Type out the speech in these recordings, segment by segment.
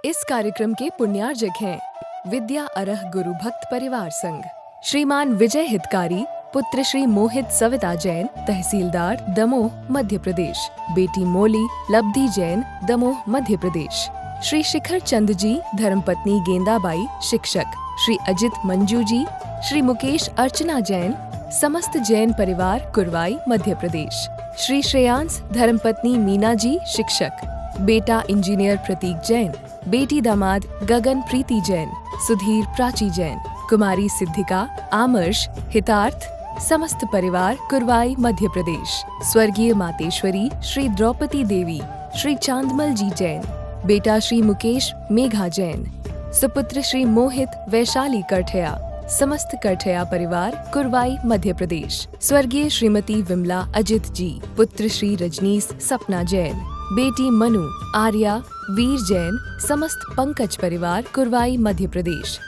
इस कार्यक्रम के पुण्यार्जक हैं विद्या अरह गुरु भक्त परिवार संघ, श्रीमान विजय हितकारी, पुत्र श्री मोहित सविता जैन, तहसीलदार दमोह मध्य प्रदेश, बेटी मोली लब्धि जैन, दमोह मध्य प्रदेश, श्री शिखर चंद जी, धर्मपत्नी गेंदाबाई, शिक्षक, श्री अजित मंजू जी, श्री मुकेश अर्चना जैन, समस्त जैन परिवार, कुरवाई मध्य प्रदेश, श्री श्रेयांश, धर्मपत्नी मीना जी, शिक्षक, बेटा इंजीनियर प्रतीक जैन, बेटी दामाद गगन प्रीति जैन, सुधीर प्राची जैन, कुमारी सिद्धिका, आमर्श, हितार्थ, समस्त परिवार, कुरवाई मध्य प्रदेश, स्वर्गीय मातेश्वरी श्री द्रौपदी देवी, श्री चांदमल जी जैन, बेटा श्री मुकेश मेघा जैन, सुपुत्र श्री मोहित वैशाली करठया, समस्त करठया परिवार, कुरवाई मध्य प्रदेश, स्वर्गीय श्रीमती विमला अजित जी, पुत्र श्री रजनीश सपना जैन, बेटी मनु आर्या वीर जैन, समस्त पंकज परिवार, कुरवाई मध्य प्रदेश,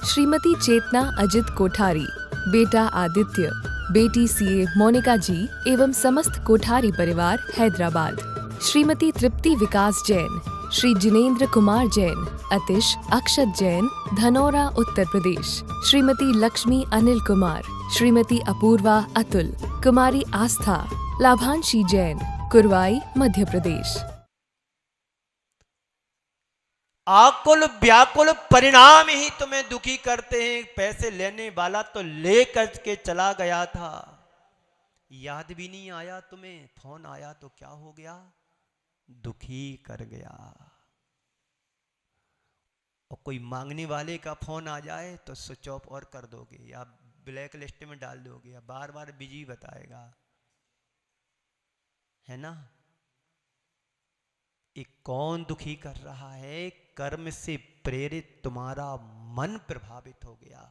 श्रीमती चेतना अजित कोठारी, बेटा आदित्य, बेटी सीए मोनिका जी एवं समस्त कोठारी परिवार, हैदराबाद, श्रीमती तृप्ति विकास जैन, श्री जिनेंद्र कुमार जैन, अतिश अक्षत जैन, धनौरा उत्तर प्रदेश, श्रीमती लक्ष्मी अनिल कुमार, श्रीमती अपूर्वा अतुल, कुमारी आस्था, लाभांशी जैन, कुरवाई मध्य प्रदेश। आकुल व्याकुल परिणाम ही तुम्हें दुखी करते हैं। पैसे लेने वाला तो ले कर के चला गया था, याद भी नहीं आया तुम्हें। फोन आया तो क्या हो गया, दुखी कर गया। और कोई मांगने वाले का फोन आ जाए तो स्विच ऑफ और कर दोगे या ब्लैक लिस्ट में डाल दोगे या बार बार बिजी बताएगा, है ना। ये कौन दुखी कर रहा है, कर्म से प्रेरित तुम्हारा मन प्रभावित हो गया।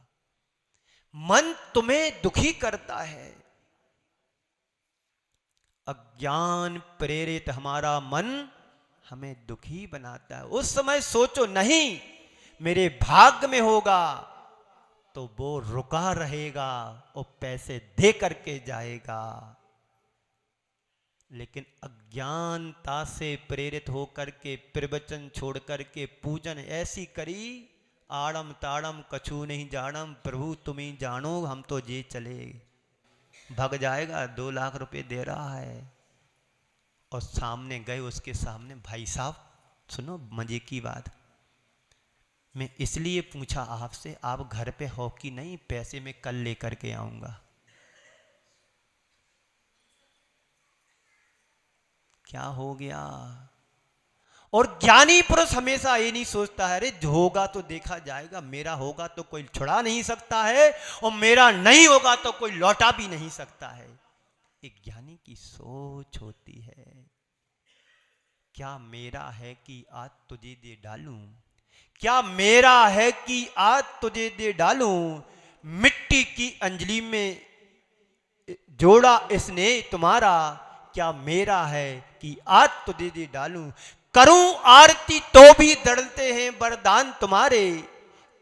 मन तुम्हें दुखी करता है, अज्ञान प्रेरित हमारा मन हमें दुखी बनाता है। उस समय सोचो नहीं मेरे भाग्य में होगा तो वो रुका रहेगा और पैसे दे करके जाएगा। लेकिन अज्ञानता से प्रेरित होकर के प्रवचन छोड़ करके पूजन ऐसी करी, आड़म ताड़म कछु नहीं जानम, प्रभु तुम ही जानो हम तो जे चले। भग जाएगा, 2 लाख रुपए दे रहा है और सामने गए, उसके सामने, भाई साहब सुनो मजे की बात, मैं इसलिए पूछा आपसे, आप घर पे हो कि नहीं, पैसे मैं कल लेकर के आऊंगा। क्या हो गया। और ज्ञानी पुरुष हमेशा ये नहीं सोचता है अरे होगा तो देखा जाएगा, मेरा होगा तो कोई छुड़ा नहीं सकता है और मेरा नहीं होगा तो कोई लौटा भी नहीं सकता है। एक ज्ञानी की सोच होती है, क्या मेरा है कि आज तुझे दे डालूं, क्या मेरा है कि आज तुझे दे डालूं, मिट्टी की अंजलि में जोड़ा स्नेह तुम्हारा, क्या मेरा है कि आज तुझे दे डालूं, करूं आरती तो भी दड़ते हैं वरदान तुम्हारे,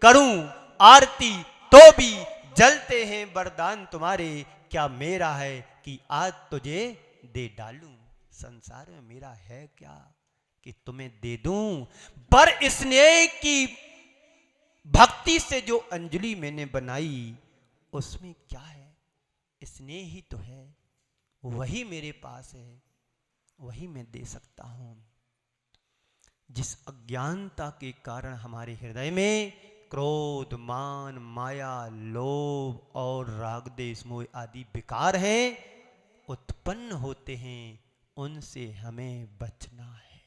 करूं आरती तो भी जलते हैं वरदान तुम्हारे, क्या मेरा है कि आज तुझे दे डालूं। संसार में मेरा है क्या कि तुम्हें दे दूं, पर स्नेह की भक्ति से जो अंजलि मैंने बनाई उसमें क्या है, स्नेह ही तो है, वही मेरे पास है, वही मैं दे सकता हूं। जिस अज्ञानता के कारण हमारे हृदय में क्रोध मान माया लोभ और राग देश मोह आदि विकार हैं उत्पन्न होते हैं, उनसे हमें बचना है।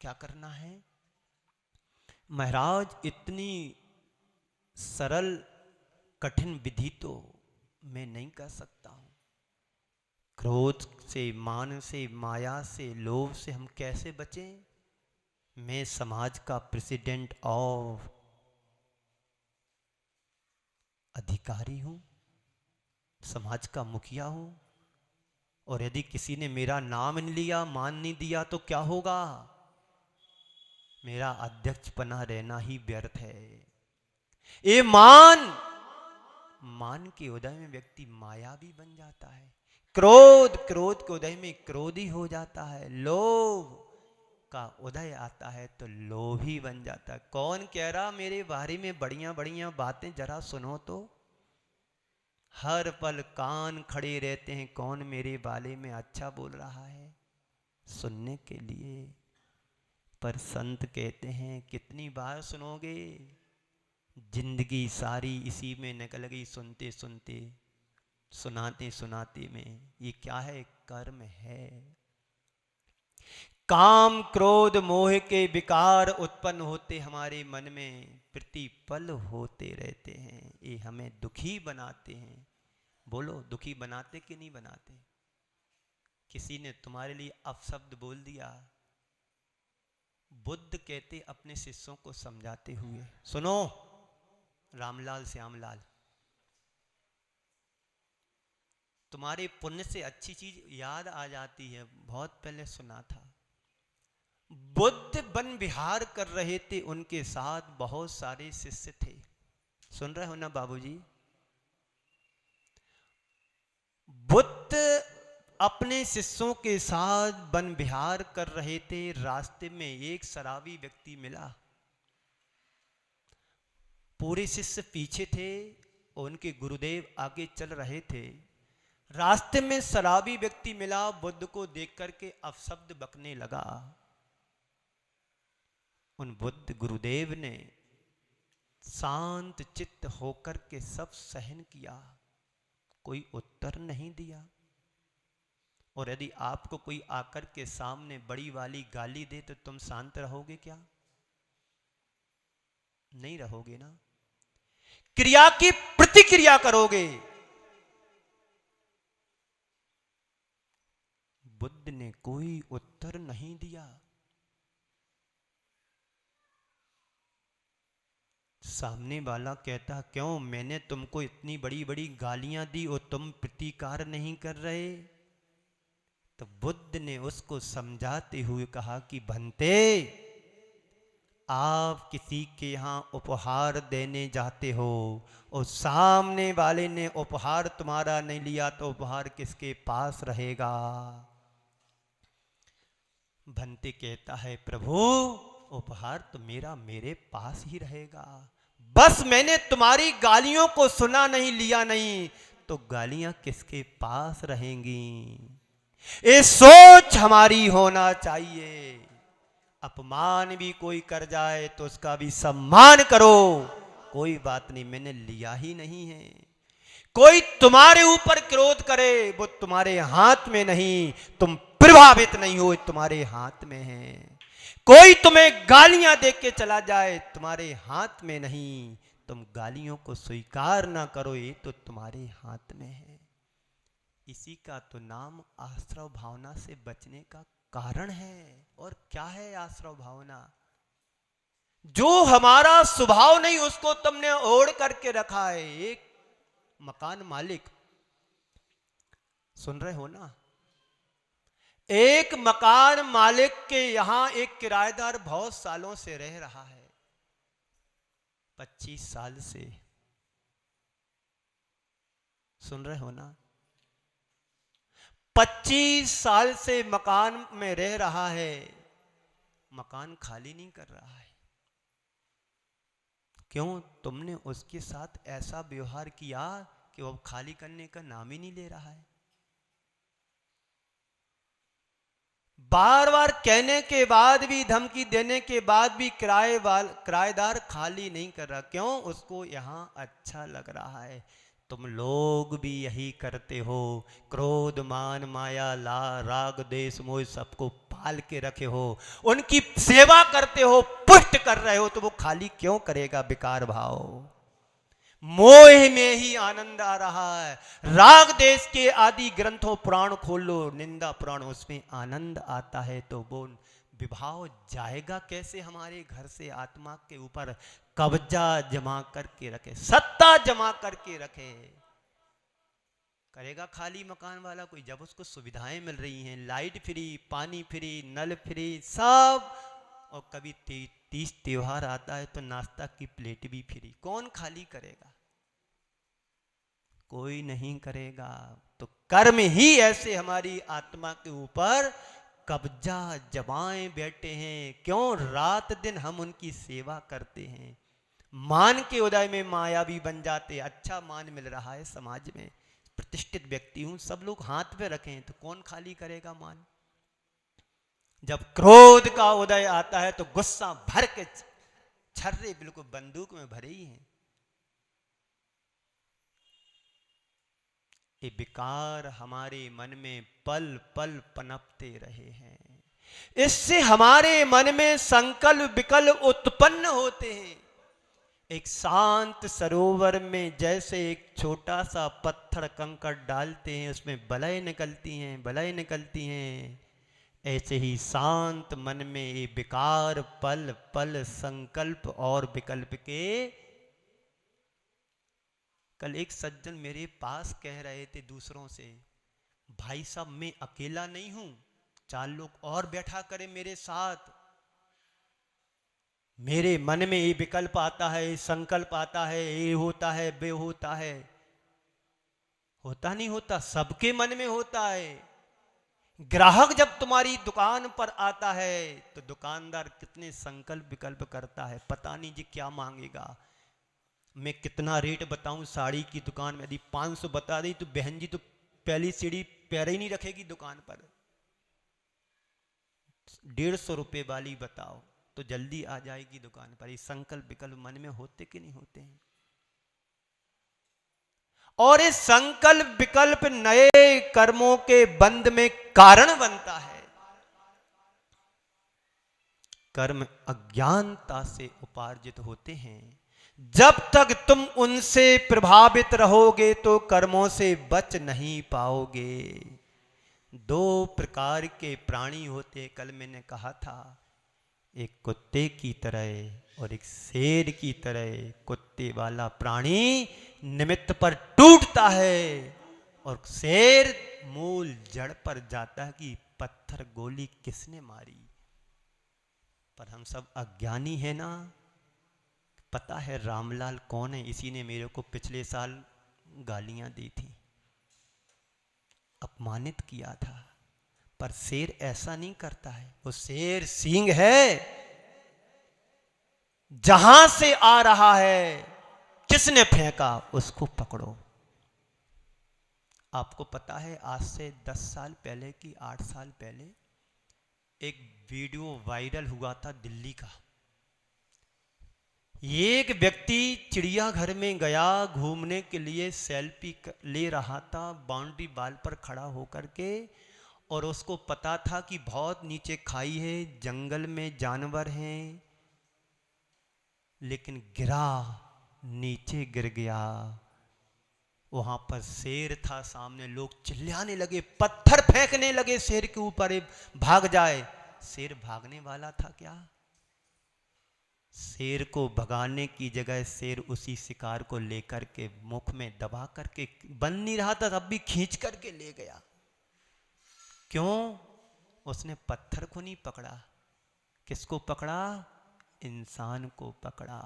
क्या करना है महाराज, इतनी सरल कठिन विधि तो मैं नहीं कर सकता हूं। क्रोध से, मान से, माया से, लोभ से हम कैसे बचें। मैं समाज का प्रेसिडेंट और अधिकारी हूं, समाज का मुखिया हूं, और यदि किसी ने मेरा नाम नहीं लिया, मान नहीं दिया तो क्या होगा, मेरा अध्यक्ष बना रहना ही व्यर्थ है। ये मान के उदय में व्यक्ति मायावी बन जाता है, क्रोध के उदय में क्रोधी हो जाता है, लोभ का उदय आता है तो लोभी बन जाता है। कौन कह रहा मेरे बारे में बढ़िया बढ़िया बातें, जरा सुनो तो। हर पल कान खड़े रहते हैं, कौन मेरे बारे में अच्छा बोल रहा है सुनने के लिए। पर संत कहते हैं कितनी बार सुनोगे, जिंदगी सारी इसी में निकल गई, सुनते सुनते, सुनाते सुनाते में। ये क्या है? कर्म है। काम क्रोध मोह के विकार उत्पन्न होते हमारे मन में, प्रतिपल होते रहते हैं। ये हमें दुखी बनाते हैं। बोलो, दुखी बनाते कि नहीं बनाते? किसी ने तुम्हारे लिए अपशब्द बोल दिया, बुद्ध कहते अपने शिष्यों को समझाते हुए, सुनो रामलाल श्यामलाल, तुम्हारे पुण्य से अच्छी चीज याद आ जाती है। बहुत पहले सुना था, बुद्ध वन विहार कर रहे थे, उनके साथ बहुत सारे शिष्य थे। सुन रहे हो ना बाबूजी? बुद्ध अपने शिष्यों के साथ वन विहार कर रहे थे। रास्ते में एक शराबी व्यक्ति मिला। पूरे शिष्य पीछे थे, उनके गुरुदेव आगे चल रहे थे। रास्ते में शराबी व्यक्ति मिला, बुद्ध को देख करके अपशब्द बकने लगा। उन बुद्ध गुरुदेव ने शांत चित्त होकर के सब सहन किया, कोई उत्तर नहीं दिया। और यदि आपको कोई आकर के सामने बड़ी वाली गाली दे तो तुम शांत रहोगे क्या? नहीं रहोगे ना। क्रिया की प्रतिक्रिया करोगे। बुद्ध ने कोई उत्तर नहीं दिया। सामने वाला कहता, क्यों, मैंने तुमको इतनी बड़ी बड़ी गालियां दी और तुम प्रतिकार नहीं कर रहे? तो बुद्ध ने उसको समझाते हुए कहा कि भंते, आप किसी के यहाँ उपहार देने जाते हो और सामने वाले ने उपहार तुम्हारा नहीं लिया तो उपहार किसके पास रहेगा? भंते कहता है, प्रभु उपहार तो मेरा मेरे पास ही रहेगा, बस मैंने तुम्हारी गालियों को सुना नहीं, लिया नहीं, तो गालियां किसके पास रहेंगी? ये सोच हमारी होना चाहिए। अपमान भी कोई कर जाए तो उसका भी सम्मान करो, कोई बात नहीं, मैंने लिया ही नहीं है। कोई तुम्हारे ऊपर क्रोध करे, वो तुम्हारे हाथ में नहीं, तुम प्रभावित नहीं हो, तुम्हारे हाथ में है। कोई तुम्हें गालियां दे के चला जाए, तुम्हारे हाथ में नहीं, तुम गालियों को स्वीकार ना करो, ये तो तुम्हारे हाथ में है। इसी का तो नाम आश्रव भावना से बचने का कारण है। और क्या है आश्रव भावना? जो हमारा स्वभाव नहीं उसको तुमने ओढ़ करके रखा है। एक मकान मालिक, सुन रहे हो ना, एक मकान मालिक के यहां एक किराएदार बहुत सालों से रह रहा है, 25 साल से। सुन रहे हो ना? 25 साल से मकान में रह रहा है, मकान खाली नहीं कर रहा है। क्यों? तुमने उसके साथ ऐसा व्यवहार किया कि वो खाली करने का नाम ही नहीं ले रहा है। बार बार कहने के बाद भी, धमकी देने के बाद भी किराएदार खाली नहीं कर रहा। क्यों? उसको यहां अच्छा लग रहा है। तुम लोग भी यही करते हो, क्रोध मान माया ला राग देश मोह सबको पाल के रखे हो, उनकी सेवा करते हो, पुष्ट कर रहे हो, तो वो खाली क्यों करेगा? विकार भाव, मोह में ही आनंद आ रहा है। राग देश के आदि ग्रंथों पुराण खोल लो, निंदा पुराण, उसमें आनंद आता है। तो वो विभाव जाएगा कैसे हमारे घर से? आत्मा के ऊपर कब्जा जमा करके रखे, सत्ता जमा करके रखे। करेगा खाली मकान वाला कोई जब उसको सुविधाएं मिल रही हैं, लाइट फ्री, पानी फ्री, नल फ्री, सब। और कभी तीज त्योहार आता है तो नाश्ता की प्लेट भी फ्री। कौन खाली करेगा? कोई नहीं करेगा। तो कर्म ही ऐसे हमारी आत्मा के ऊपर कब्जा जमाए बैठे हैं, क्यों रात दिन हम उनकी सेवा करते हैं। मान के उदय में मायावी बन जाते। अच्छा मान मिल रहा है समाज में, प्रतिष्ठित व्यक्ति हूं, सब लोग हाथ पे रखें तो कौन खाली करेगा मान। जब क्रोध का उदय आता है तो गुस्सा भर के छर्रे बिल्कुल बंदूक में भरे ही हैं। ये विकार हमारे मन में पल पल पनपते रहे हैं। इससे हमारे मन में संकल्प विकल्प उत्पन्न होते हैं। एक शांत सरोवर में जैसे एक छोटा सा पत्थर कंकड़ डालते हैं, उसमें बलय निकलती हैं, बलय निकलती हैं। ऐसे ही शांत मन में ये विकार पल पल संकल्प और विकल्प के। कल एक सज्जन मेरे पास कह रहे थे दूसरों से, भाई साहब मैं अकेला नहीं हूं, 4 लोग और बैठा करें मेरे साथ। मेरे मन में ये विकल्प आता है, संकल्प आता है, ये होता है, वे होता है। होता नहीं होता, सबके मन में होता है। ग्राहक जब तुम्हारी दुकान पर आता है तो दुकानदार कितने संकल्प विकल्प करता है, पता नहीं जी क्या मांगेगा। मैं कितना रेट बताऊं साड़ी की दुकान में, यदि 500 बता दी तो बहन जी तो पहली सीढ़ी पैर ही नहीं रखेगी दुकान पर। 150 रुपए वाली बताओ तो जल्दी आ जाएगी दुकान पर। ये संकल्प विकल्प मन में होते कि नहीं होते हैं। और इस संकल्प विकल्प नए कर्मों के बंध में कारण बनता है। कर्म अज्ञानता से उपार्जित होते हैं। जब तक तुम उनसे प्रभावित रहोगे तो कर्मों से बच नहीं पाओगे। 2 प्रकार के प्राणी होते, कल मैंने कहा था, एक कुत्ते की तरह और एक शेर की तरह। कुत्ते वाला प्राणी निमित्त पर टूटता है और शेर मूल जड़ पर जाता है कि पत्थर गोली किसने मारी। पर हम सब अज्ञानी है ना। पता है रामलाल कौन है? इसी ने मेरे को पिछले साल गालियां दी थी, अपमानित किया था। पर शेर ऐसा नहीं करता है। वो शेर सींग है, जहां से आ रहा है, किसने फेंका उसको पकड़ो। आपको पता है आज से 10 साल पहले की 8 साल पहले एक वीडियो वायरल हुआ था दिल्ली का। एक व्यक्ति चिड़ियाघर में गया घूमने के लिए, सेल्फी ले रहा था बाउंड्री वाल पर खड़ा होकर के। और उसको पता था कि बहुत नीचे खाई है, जंगल में जानवर हैं, लेकिन गिरा, नीचे गिर गया। वहां पर शेर था सामने, लोग चिल्लाने लगे, पत्थर फेंकने लगे शेर के ऊपर, भाग जाए। शेर भागने वाला था क्या? शेर को भगाने की जगह शेर उसी शिकार को लेकर के मुख में दबा करके, बन नहीं रहा था तब भी खींच करके ले गया। क्यों? उसने पत्थर को नहीं पकड़ा। किसको पकड़ा? इंसान को पकड़ा।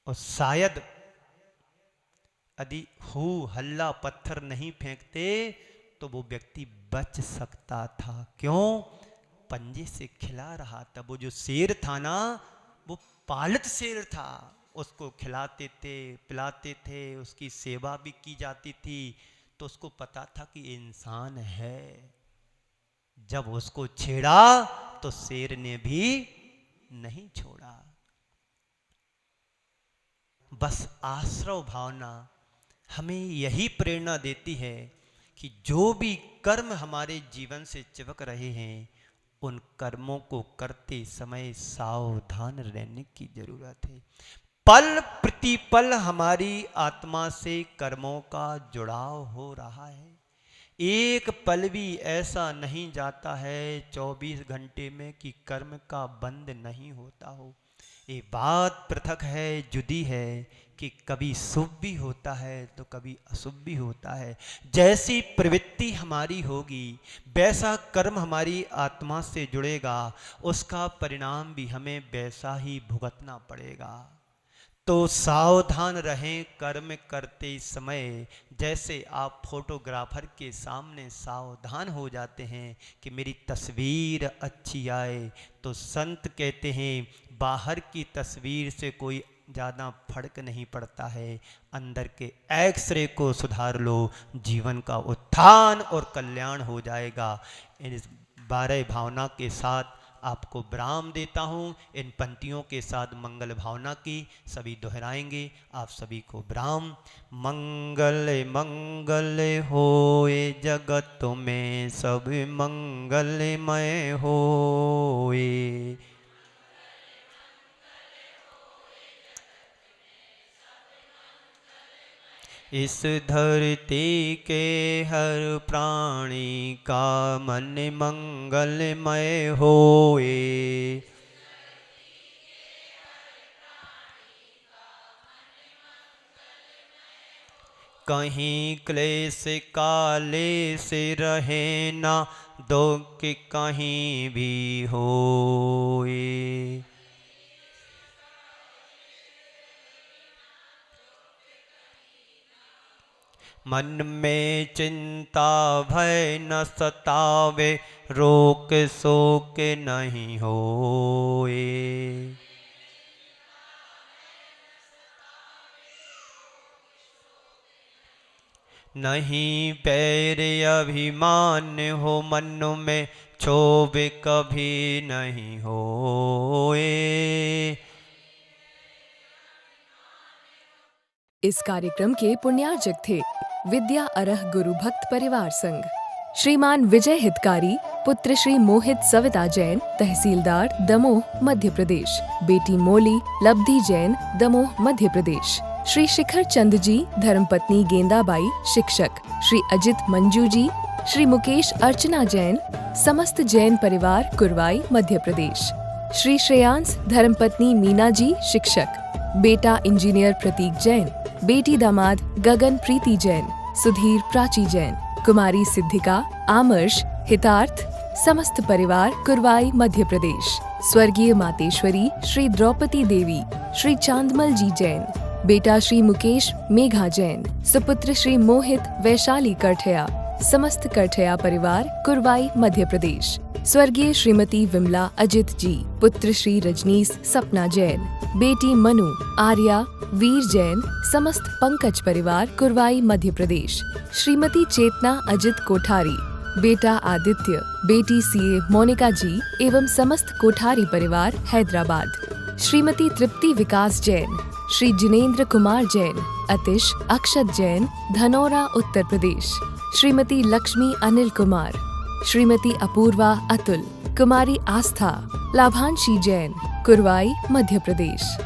और शायद यदि हो हल्ला पत्थर नहीं फेंकते तो वो व्यक्ति बच सकता था। क्यों? पंजे से खिला रहा था। वो जो शेर था ना, वो पालित शेर था। उसको खिलाते थे, पिलाते थे, उसकी सेवा भी की जाती थी, तो उसको पता था कि इंसान है। जब उसको छेड़ा तो शेर ने भी नहीं छोड़ा। बस आश्रव भावना हमें यही प्रेरणा देती है कि जो भी कर्म हमारे जीवन से चिपक रहे हैं, उन कर्मों को करते समय सावधान रहने की जरूरत है। पल प्रतिपल हमारी आत्मा से कर्मों का जुड़ाव हो रहा है। एक पल भी ऐसा नहीं जाता है 24 घंटे में कि कर्म का बंध नहीं होता हो। ये बात पृथक है, जुदी है कि कभी शुभ भी होता है तो कभी अशुभ भी होता है। जैसी प्रवृत्ति हमारी होगी वैसा कर्म हमारी आत्मा से जुड़ेगा, उसका परिणाम भी हमें वैसा ही भुगतना पड़ेगा। तो सावधान रहें कर्म करते समय, जैसे आप फोटोग्राफर के सामने सावधान हो जाते हैं कि मेरी तस्वीर अच्छी आए, तो संत कहते हैं बाहर की तस्वीर से कोई ज़्यादा फर्क नहीं पड़ता है, अंदर के एक्सरे को सुधार लो, जीवन का उत्थान और कल्याण हो जाएगा। इन 12 भावना के साथ आपको विराम देता हूँ। इन पंक्तियों के साथ मंगल भावना की सभी दोहराएंगे। आप सभी को विराम। मंगल मंगल होए जगत में सब मंगलमय होए। इस धरती के हर प्राणी का मन मंगलमय होए। कहीं क्लेश काले से रहे ना दुख कहीं भी होए। मन में चिंता भय न सतावे, रोक शोक नहीं होए। नहीं पैर अभिमान हो मन में, क्षोभ कभी नहीं होए। इस कार्यक्रम के पुण्यार्जक थे विद्या अरह गुरु भक्त परिवार संघ, श्रीमान विजय हितकारी पुत्र श्री मोहित सविता जैन तहसीलदार दमोह मध्य प्रदेश, बेटी मोली लब्धि जैन दमोह मध्य प्रदेश, श्री शिखर चंद जी धर्मपत्नी गेंदाबाई शिक्षक, श्री अजित मंजू जी, श्री मुकेश अर्चना जैन समस्त जैन परिवार कुरवाई मध्य प्रदेश, श्री श्रेयांश धर्मपत्नी मीना जी शिक्षक, बेटा इंजीनियर प्रतीक जैन, बेटी दामाद गगन प्रीति जैन, सुधीर प्राची जैन, कुमारी सिद्धिका आमर्श हितार्थ समस्त परिवार कुरवाई मध्य प्रदेश, स्वर्गीय मातेश्वरी श्री द्रौपदी देवी, श्री चांदमल जी जैन, बेटा श्री मुकेश मेघा जैन, सुपुत्र श्री मोहित वैशाली कठया, समस्त कठया परिवार कुरवाई मध्य प्रदेश, स्वर्गीय श्रीमती विमला अजित जी, पुत्र श्री रजनीश सपना जैन, बेटी मनु आर्या वीर जैन, समस्त पंकज परिवार कुरवाई मध्य प्रदेश, श्रीमती चेतना अजित कोठारी, बेटा आदित्य, बेटी सीए मोनिका जी एवं समस्त कोठारी परिवार हैदराबाद, श्रीमती तृप्ति विकास जैन, श्री जिनेन्द्र कुमार जैन, अतिश अक्षत जैन धनौरा उत्तर प्रदेश, श्रीमती लक्ष्मी अनिल कुमार, श्रीमती अपूर्वा अतुल, कुमारी आस्था लाभांशी जैन कुरवाई मध्य प्रदेश।